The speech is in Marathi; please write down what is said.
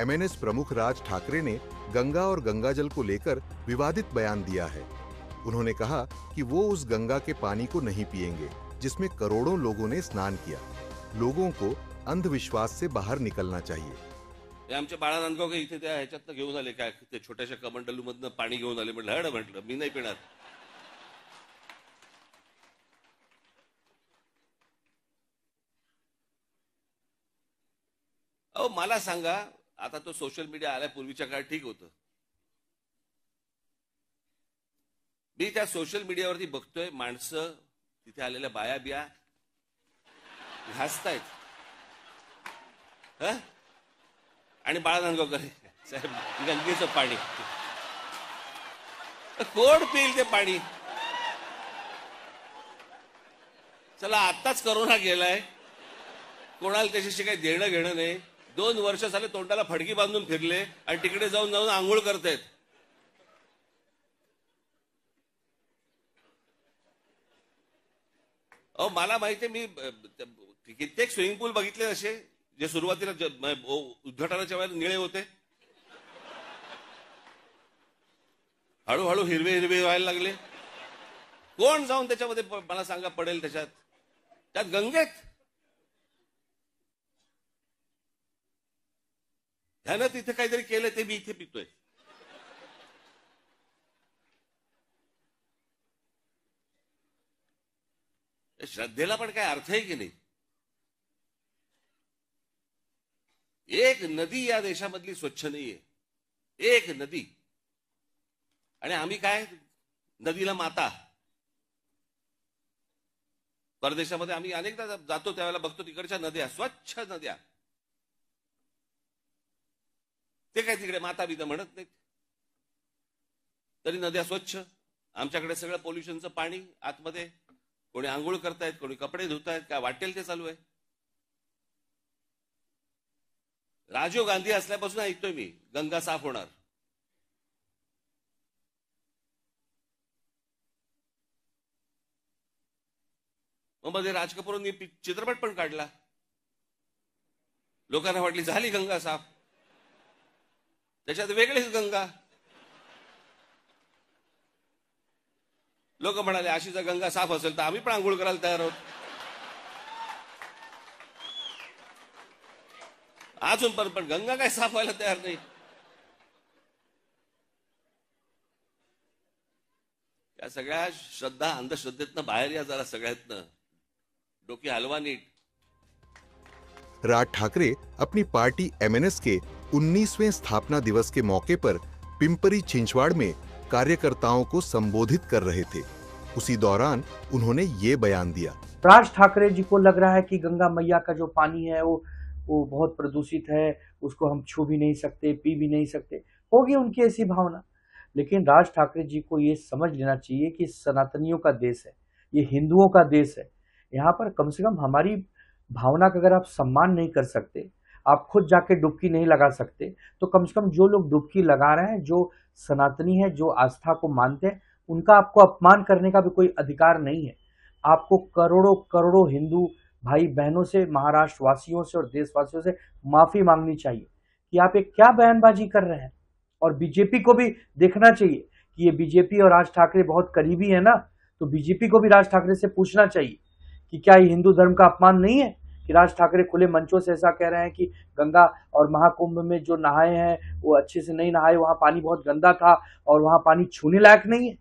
एमएनएस प्रमुख राज ठाकरे ने गंगा और गंगाजल को लेकर विवादित बयान दिया है। उन्होंने कहा कि वो उस गंगा के पानी को नहीं पिएंगे जिसमें करोड़ों लोगों ने स्नान किया। लोगों को अंधविश्वास से बाहर निकलना चाहिए। आमच्या बाळा नांदगावकर इथे त्या ह्याच्यातनं घेऊन आले, काय ते छोट्याशा कमंडलूमधनं पाणी घेऊन आले. म्हटलं मी नाही पिणार. अहो मला सांगा, आता तो सोशल मीडिया आल्या पूर्वीच्या काळात ठीक होतं. मी त्या सोशल मीडियावरती बघतोय माणसं तिथे आलेल्या बाया बिया हसतायत. आणि बाळा नांदगावकर साहेब गंगेचं पाणी कोण पिईल ते पाणी? चला आत्ताच करोना गेलाय, कोणाला त्याच्याशी काही देणं घेणं नाही. 2 वर्ष झाले तोंडाला फडकी बांधून फिरले आणि तिकडे जाऊन जाऊन आंघोळ करतायत. अहो मला माहितीये, मी कित्येक स्विमिंग पूल बघितले असे जे सुरुवातीला उद्घाटनाच्या वेळेला निळे होते, हळूहळू हिरवे हिरवे व्हायला लागले. कोण जाऊन त्याच्यामध्ये मला सांगा पडेल त्यात गंगेत? ह्यानं तिथे काहीतरी केलं ते मी इथे पितोय. श्रद्धेला पण काय अर्थ आहे की नाही? एक नदी या देशामधली स्वच्छ नाहीये, एक नदी. आणि आम्ही काय नदीला माता. परदेशामध्ये आम्ही अनेकदा जातो त्यावेळेला बघतो तिकडच्या नद्या स्वच्छ नद्या, ते काय तिकडे माता बिता म्हणत नाहीत, तरी नद्या स्वच्छ. आमच्याकडे सगळं पोल्युशनचं पाणी आतमध्ये, कोणी आंघोळ करतायत, कोणी कपडे धुतायत, काय वाटेल ते चालू आहे. राजीव गांधी असल्यापासून ऐकतोय मी गंगा साफ होणार. मग मध्ये राज कपूरांनी चित्रपट पण काढला, लोकांना वाटली झाली गंगा साफ, त्याच्यात वेगळीच गंगा. लोक म्हणाले अशी जर गंगा साफ असेल तर आम्ही पण आंघोळ करायला तयार आहोत. अजून पण गंगा काय साफ व्हायला तयार नाही. या सगळ्या श्रद्धा अंधश्रद्धेतनं बाहेर या जरा, सगळ्यातनं डोकी हलवा नीट. राज ठाकरे अपनी पार्टी एमएनएस के 19वें स्थापना दिवस के मौके पर पिंपरी छिंचवाड़ में कार्यकर्ताओं को संबोधित कर रहे थे। उसी दौरान उन्होंने ये बयान दिया। राज ठाकरे जी को लग रहा है कि गंगा मैया का जो पानी है वो बहुत प्रदूषित है, उसको हम छू भी नहीं सकते, पी भी नहीं सकते, होगी उनकी ऐसी भावना। लेकिन राज ठाकरे जी को ये समझ लेना चाहिए कि सनातनियों का देश है, ये हिंदुओं का देश है। यहाँ पर कम से कम हमारी भावना का अगर आप सम्मान नहीं कर सकते, आप खुद जाके डुबकी नहीं लगा सकते, तो कम से कम जो लोग डुबकी लगा रहे हैं, जो सनातनी है, जो आस्था को मानते हैं, उनका आपको अपमान करने का भी कोई अधिकार नहीं है। आपको करोड़ों करोड़ों हिंदू भाई बहनों से, महाराष्ट्र वासियों से और देशवासियों से माफी मांगनी चाहिए कि आप एक क्या बयानबाजी कर रहे हैं। और बीजेपी को भी देखना चाहिए कि ये बीजेपी और राज ठाकरे बहुत करीबी है ना, तो बीजेपी को भी राज ठाकरे से पूछना चाहिए कि क्या ये हिंदू धर्म का अपमान नहीं है कि राज ठाकरे खुले मंचों से ऐसा कह रहे हैं कि गंगा और महाकुंभ में जो नहाए हैं वो अच्छे से नहीं नहाए, वहां पानी बहुत गंदा था और वहां पानी छूने लायक नहीं है।